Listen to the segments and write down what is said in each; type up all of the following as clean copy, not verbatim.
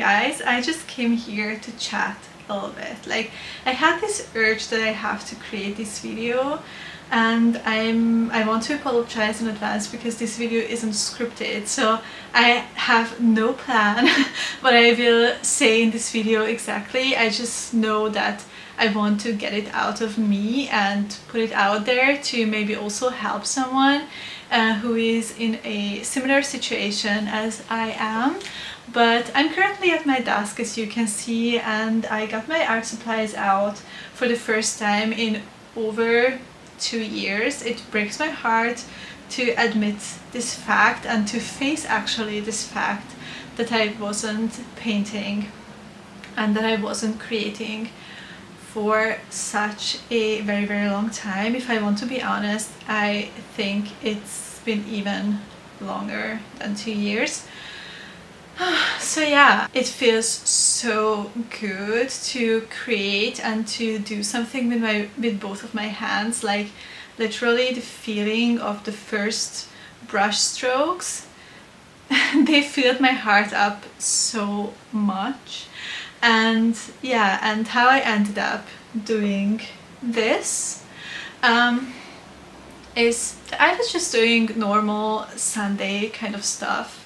guys, I just came here to chat a little bit. Like, I had this urge that I have to create this video, and I want to apologize in advance because this video isn't scripted, so I have no plan what I will say in this video exactly. I just know that I want to get it out of me and put it out there to maybe also help someone who is in a similar situation as I am. But I'm currently at my desk, as you can see, and I got my art supplies out for the first time in over 2 years. It breaks my heart to admit this fact and to face actually this fact that I wasn't painting and that I wasn't creating for such a very, very long time. If I want to be honest, I think it's been even longer than 2 years. So yeah, it feels so good to create and to do something with both of my hands. Like, literally the feeling of the first brush strokes they filled my heart up so much. And yeah, and how I ended up doing this is I was just doing normal Sunday kind of stuff,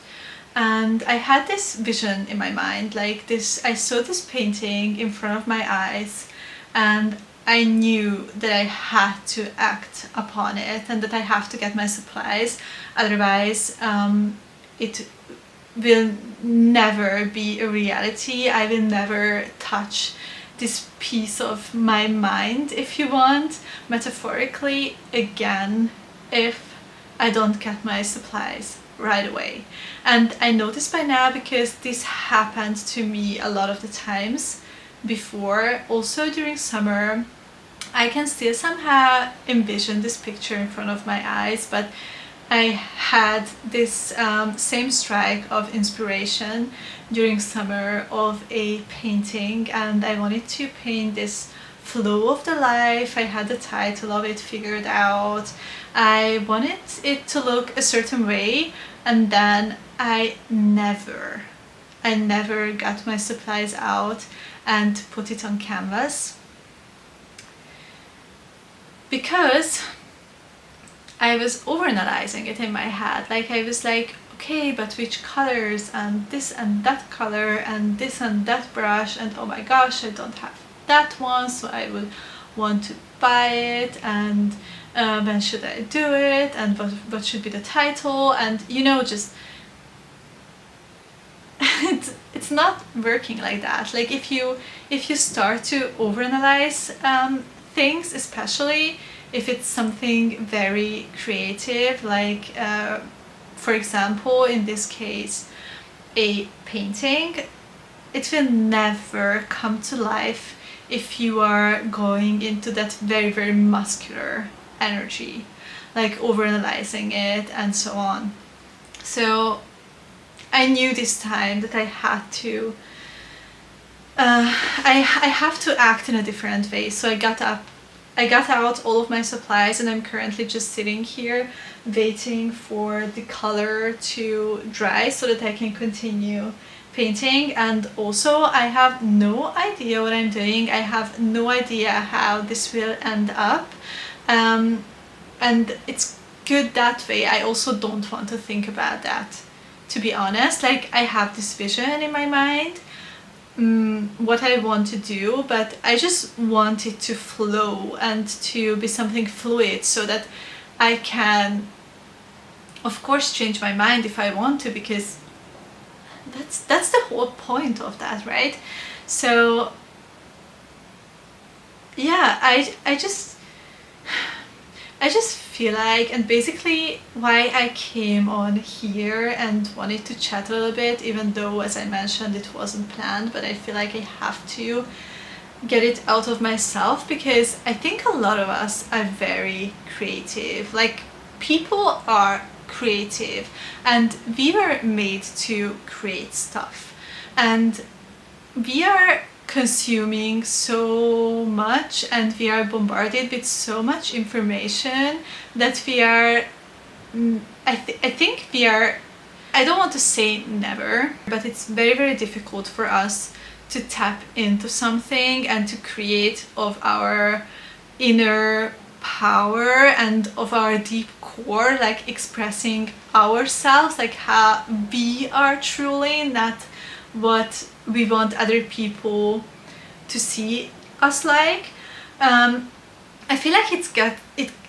and I had this vision in my mind, like this, I saw this painting in front of my eyes, and I knew that I had to act upon it and that I have to get my supplies, otherwise it will never be a reality. I will never touch this piece of my mind, if you want, metaphorically, again, if I don't get my supplies right away. And I know this by now because this happened to me a lot of the times before. Also during summer, I can still somehow envision this picture in front of my eyes, but I had this same strike of inspiration during summer of a painting, and I wanted to paint this flow of the life. I had the title of it figured out. I wanted it to look a certain way, and then I never got my supplies out and put it on canvas because I was overanalyzing it in my head. Like, I was like, okay, but which colors, and this and that color, and this and that brush, and oh my gosh, I don't have that one, so I would want to buy it, and when should I do it, and what should be the title, and you know, just it's not working like that. Like, if you start to overanalyze things, especially if it's something very creative, like for example, in this case, a painting, it will never come to life if you are going into that very, very muscular energy, like overanalyzing it and so on. So I knew this time that I had to I have to act in a different way. So I got out all of my supplies, and I'm currently just sitting here waiting for the color to dry so that I can continue painting. And also, I have no idea what I'm doing. I have no idea how this will end up, and it's good that way. I also don't want to think about that, to be honest. Like, I have this vision in my mind, what I want to do, but I just want it to flow and to be something fluid so that I can, of course, change my mind if I want to, because that's the whole point of that, right? So yeah, I just feel like, and basically why I came on here and wanted to chat a little bit, even though, as I mentioned, it wasn't planned, but I feel like I have to get it out of myself, because I think a lot of us are very creative. Like, people are creative, and we were made to create stuff, and we are consuming so much, and we are bombarded with so much information that we are I think we are I don't want to say never, but it's very, very difficult for us to tap into something and to create of our inner power and of our deep core, like expressing ourselves, like how we are truly, not what we want other people to see us like. I feel like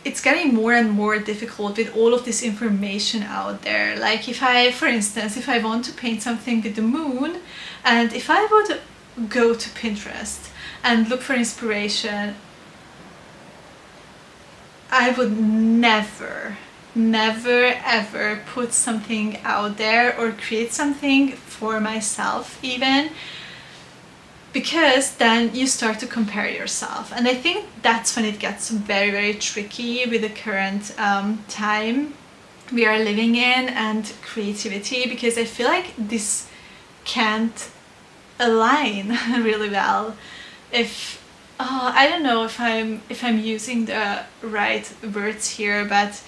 it's getting more and more difficult with all of this information out there. Like if I, for instance, if I want to paint something with the moon, and if I would go to Pinterest and look for inspiration, I would never ever put something out there or create something for myself even, because then you start to compare yourself. And I think that's when it gets very, very tricky with the current time we are living in and creativity, because I feel like this can't align really well. If I don't know if I'm using the right words here, but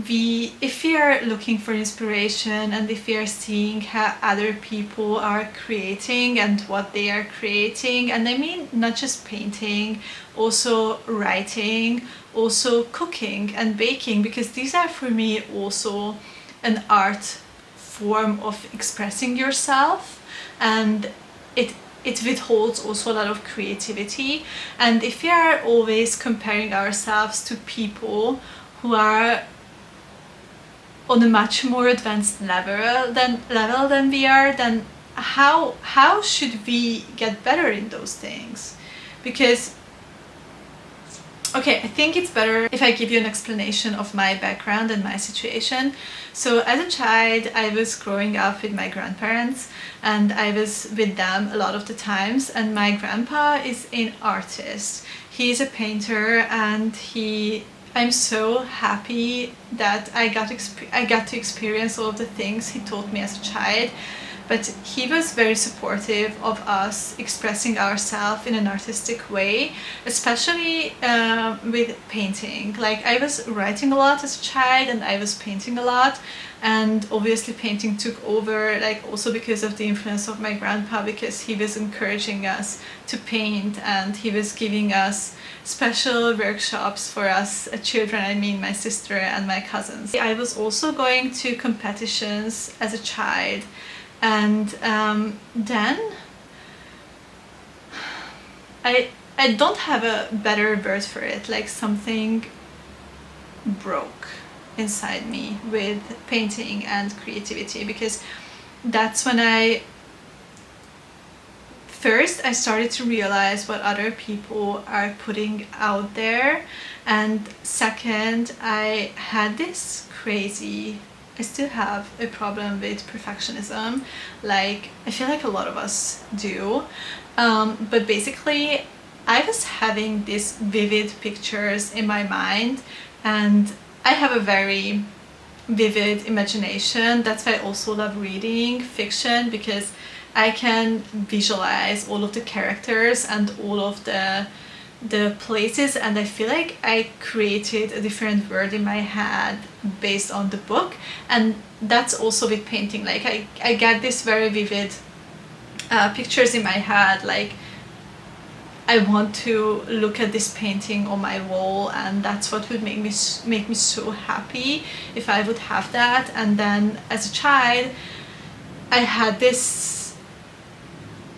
if we are looking for inspiration and if we are seeing how other people are creating and what they are creating, and I mean not just painting, also writing, also cooking and baking, because these are for me also an art form of expressing yourself, and it withholds also a lot of creativity. And if we are always comparing ourselves to people who are on a much more advanced level than we are, then how should we get better in those things? Because okay, I think it's better if I give you an explanation of my background and my situation. So as a child, I was growing up with my grandparents and I was with them a lot of the times, and my grandpa is an artist. He's a painter, and I'm so happy that I got to experience all of the things he taught me as a child. But he was very supportive of us expressing ourselves in an artistic way, especially with painting. Like I was writing a lot as a child and I was painting a lot, and obviously painting took over, like also because of the influence of my grandpa, because he was encouraging us to paint and he was giving us special workshops for us children, I mean my sister and my cousins. I was also going to competitions as a child, and then I don't have a better word for it, like something broke inside me with painting and creativity, because that's when I started to realize what other people are putting out there, and second, I had this I still have a problem with perfectionism, like I feel like a lot of us do, but basically I was having these vivid pictures in my mind, and I have a very vivid imagination. That's why I also love reading fiction, because I can visualize all of the characters and all of the places, and I feel like I created a different world in my head based on the book. And that's also with painting, like I get this very vivid pictures in my head, like I want to look at this painting on my wall, and that's what would make me so happy if I would have that. And then as a child I had this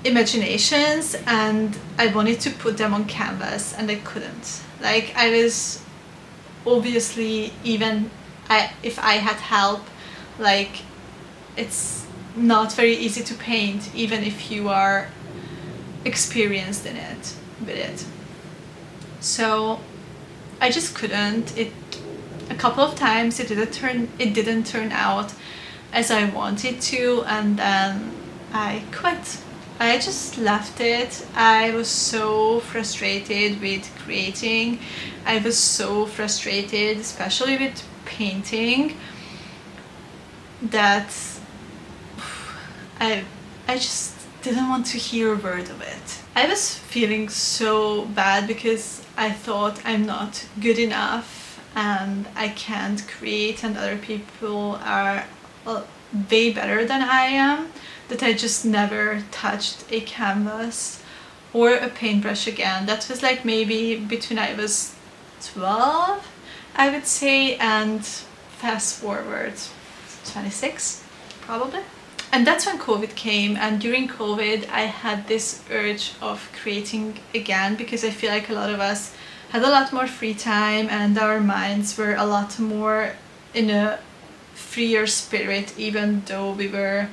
imaginations and I wanted to put them on canvas and I couldn't. Like I was obviously, even if I had help, like it's not very easy to paint even if you are experienced in it with it. So I just couldn't. A couple of times it didn't turn out as I wanted to, and then I quit. I just left it. I was so frustrated with creating. I was so frustrated, especially with painting, that I just didn't want to hear a word of it. I was feeling so bad because I thought I'm not good enough and I can't create, and other people are way better than I am, that I just never touched a canvas or a paintbrush again. That was like maybe between I was 12, I would say, and fast forward 26 probably. And that's when COVID came, and during COVID I had this urge of creating again, because I feel like a lot of us had a lot more free time and our minds were a lot more in a freer spirit, even though we were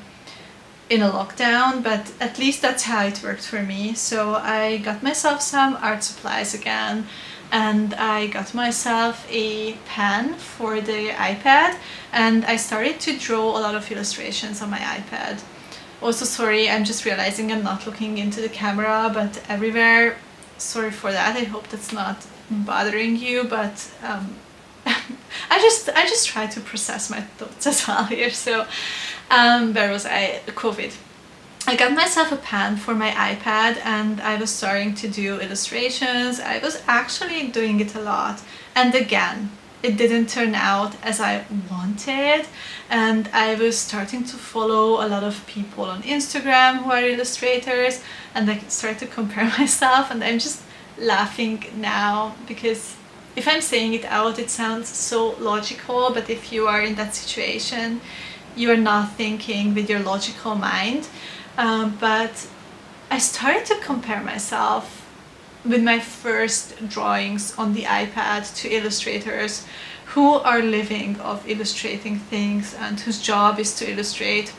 in a lockdown, but at least that's how it worked for me. So I got myself some art supplies again, and I got myself a pen for the iPad, and I started to draw a lot of illustrations on my iPad. Also, sorry, I'm just realizing I'm not looking into the camera, but everywhere. Sorry for that. I hope that's not bothering you, but I just try to process my thoughts as well here. So where was I? COVID. I got myself a pen for my iPad and I was starting to do illustrations. I was actually doing it a lot, and again, it didn't turn out as I wanted, and I was starting to follow a lot of people on Instagram who are illustrators, and I started to compare myself, and I'm just laughing now because if I'm saying it out, it sounds so logical, but if you are in that situation, you are not thinking with your logical mind. But I started to compare myself with my first drawings on the iPad to illustrators who are living of illustrating things and whose job is to illustrate.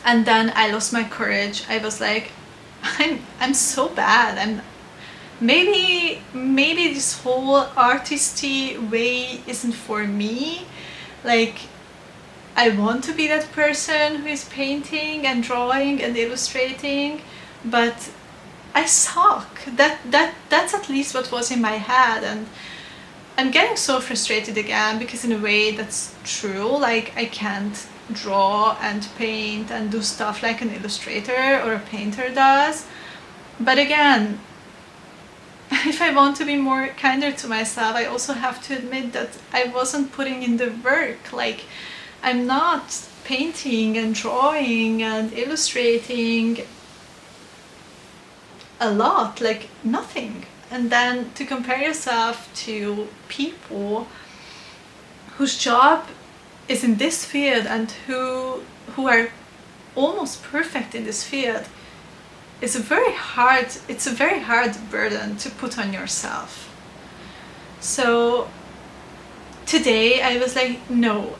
And then I lost my courage. I was like, I'm so bad. Maybe this whole artisty way isn't for me. Like, I want to be that person who is painting and drawing and illustrating, but I suck. That's at least what was in my head, and I'm getting so frustrated again because in a way that's true. Like, I can't draw and paint and do stuff like an illustrator or a painter does. But again, if I want to be more kinder to myself, I also have to admit that I wasn't putting in the work. Like, I'm not painting and drawing and illustrating a lot, like nothing. And then to compare yourself to people whose job is in this field and who are almost perfect in this field is a very hard burden to put on yourself. So today I was like, no,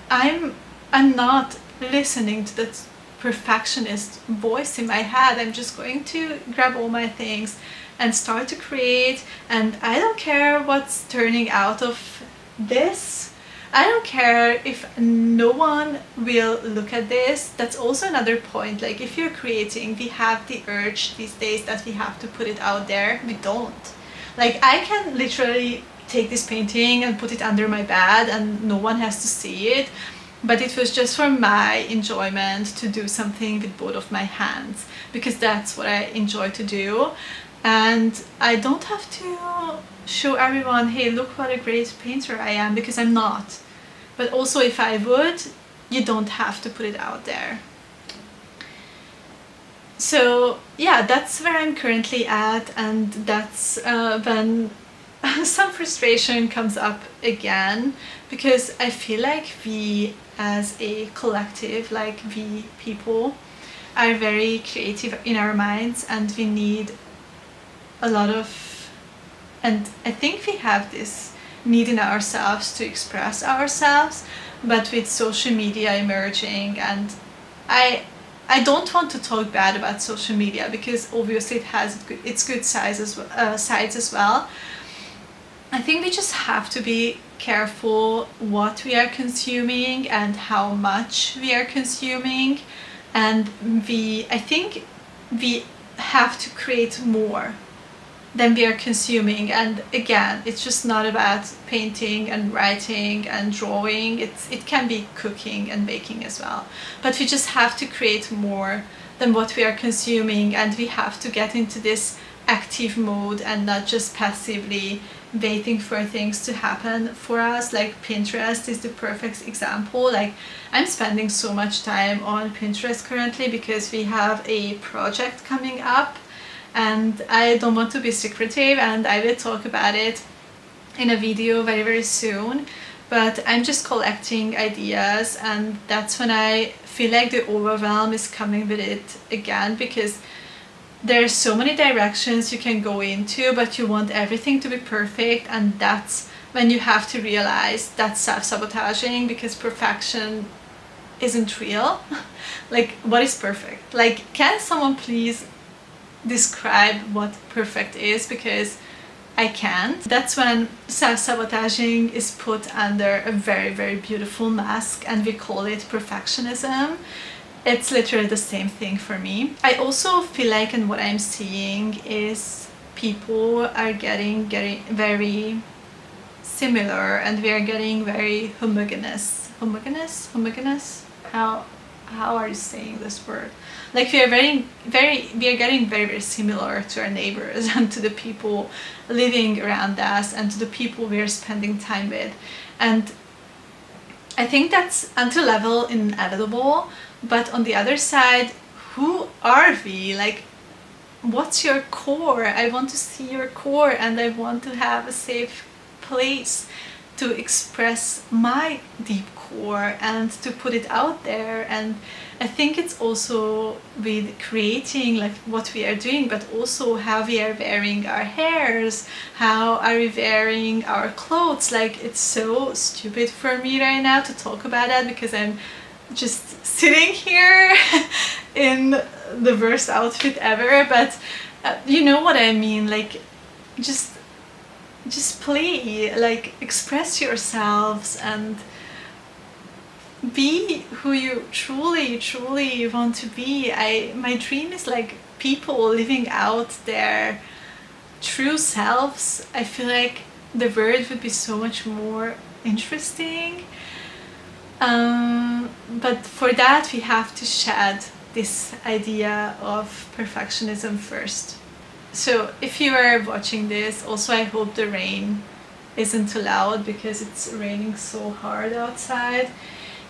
I'm not listening to that perfectionist voice in my head. I'm just going to grab all my things and start to create, and I don't care what's turning out of this. I don't care if no one will look at this. That's also another point. Like, if you're creating, we have the urge these days that we have to put it out there. We don't. Like, I can literally take this painting and put it under my bed and no one has to see it, but it was just for my enjoyment to do something with both of my hands, because that's what I enjoy to do, and I don't have to show everyone, hey, look what a great painter I am, because I'm not. But also, if I would, you don't have to put it out there. So yeah, that's where I'm currently at, and that's when some frustration comes up again, because I feel like we as a collective, like we people, are very creative in our minds, and we need a lot of, and I think we have this need in ourselves to express ourselves, but with social media emerging, and I don't want to talk bad about social media because obviously it has its good sides as well. I think we just have to be careful what we are consuming and how much we are consuming, and I think we have to create more than we are consuming. And again, it's just not about painting and writing and drawing. It can be cooking and baking as well, but we just have to create more than what we are consuming, and we have to get into this active mode and not just passively waiting for things to happen for us. Like Pinterest is the perfect example. Like I'm spending so much time on Pinterest currently because we have a project coming up and I don't want to be secretive, and I will talk about it in a video very soon. But I'm just collecting ideas, and that's when I feel like the overwhelm is coming with it again, because there's so many directions you can go into, but you want everything to be perfect, and that's when you have to realize that's self-sabotaging, because perfection isn't real. Like, what is perfect? Like, can someone please describe what perfect is? Because I can't. That's when self-sabotaging is put under a very beautiful mask, and we call it perfectionism. It's literally the same thing for me. I also feel like, and what I'm seeing is people are getting very similar, and we are getting very homogeneous. Homogeneous? How are you saying this word? Like we are getting very similar to our neighbors and to the people living around us and to the people we are spending time with. And I think that's until level inevitable, but on the other side, who are we? Like, what's your core? I want to see your core, and I want to have a safe place to express my deep core and to put it out there. And I think it's also with creating, like what we are doing, but also how we are wearing our hairs, how are we wearing our clothes. Like, it's so stupid for me right now to talk about that, because I'm just sitting here in the worst outfit ever, but you know what I mean. Like, just play, like express yourselves and be who you truly want to be. My dream is like people living out their true selves. I feel like the word would be so much more interesting. But for that we have to shed this idea of perfectionism first. So if you are watching this, also I hope the rain isn't too loud because it's raining so hard outside.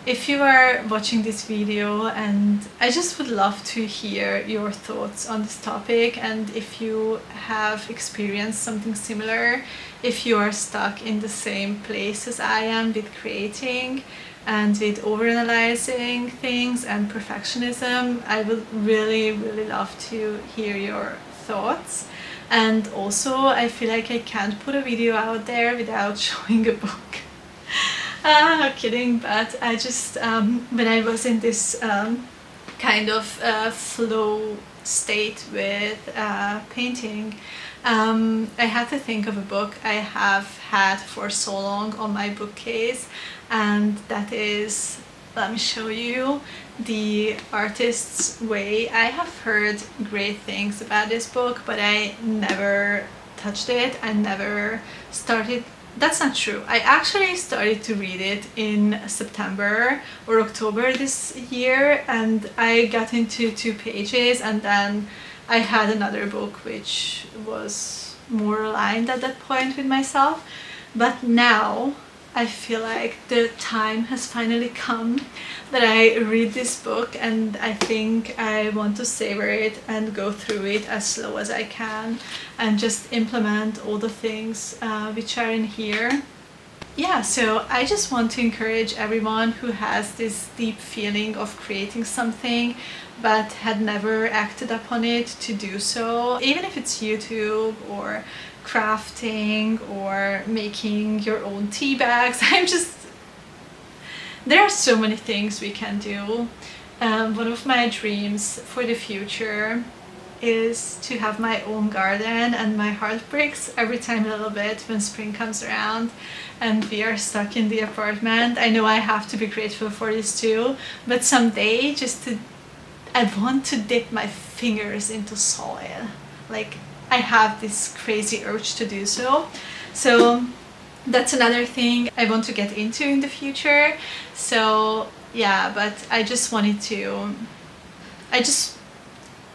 If you are watching this video, and I just would love to hear your thoughts on this topic, and if you have experienced something similar, if you are stuck in the same place as I am with creating and with overanalyzing things and perfectionism, I would really love to hear your thoughts. And also I feel like I can't put a video out there without showing a book. Kidding, but I just when I was in this kind of flow state with painting, I had to think of a book I have had for so long on my bookcase, and that is, let me show you, The Artist's Way. I have heard great things about this book, but I never touched it. I never started. That's not true. I actually started to read it in September or October this year, and I got into 2 pages, and then I had another book which was more aligned at that point with myself. But now I feel like the time has finally come that I read this book, and I think I want to savor it and go through it as slow as I can and just implement all the things which are in here. Yeah, so I just want to encourage everyone who has this deep feeling of creating something but had never acted upon it to do so, even if it's YouTube or crafting or making your own tea bags. There are so many things we can do. One of my dreams for the future is to have my own garden, and my heart breaks every time a little bit when spring comes around and we are stuck in the apartment. I know I have to be grateful for this too, but someday I want to dip my fingers into soil. Like, I have this crazy urge to do so. So that's another thing I want to get into in the future. So yeah, but I just wanted to,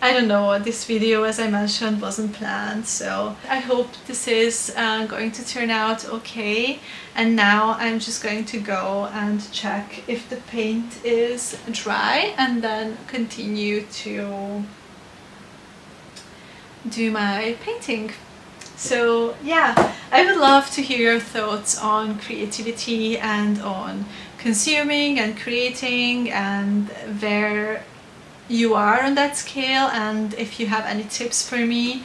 I don't know, this video, as I mentioned, wasn't planned, so I hope this is going to turn out okay. And now I'm just going to go and check if the paint is dry and then continue to do my painting. So yeah, I would love to hear your thoughts on creativity and on consuming and creating, and where you are on that scale, and if you have any tips for me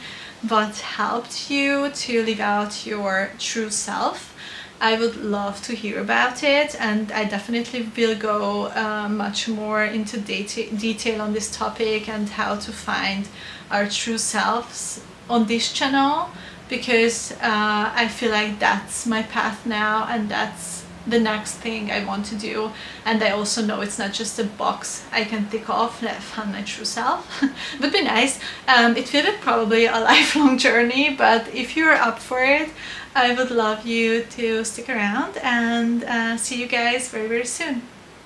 what helped you to live out your true self. I would love to hear about it, and I definitely will go much more into detail on this topic and how to find our true selves on this channel, because I feel like that's my path now, and that's the next thing I want to do. And I also know it's not just a box I can tick off, like find my true self. Would be nice. It will be probably a lifelong journey, but if you're up for it, I would love you to stick around, and see you guys very, very soon.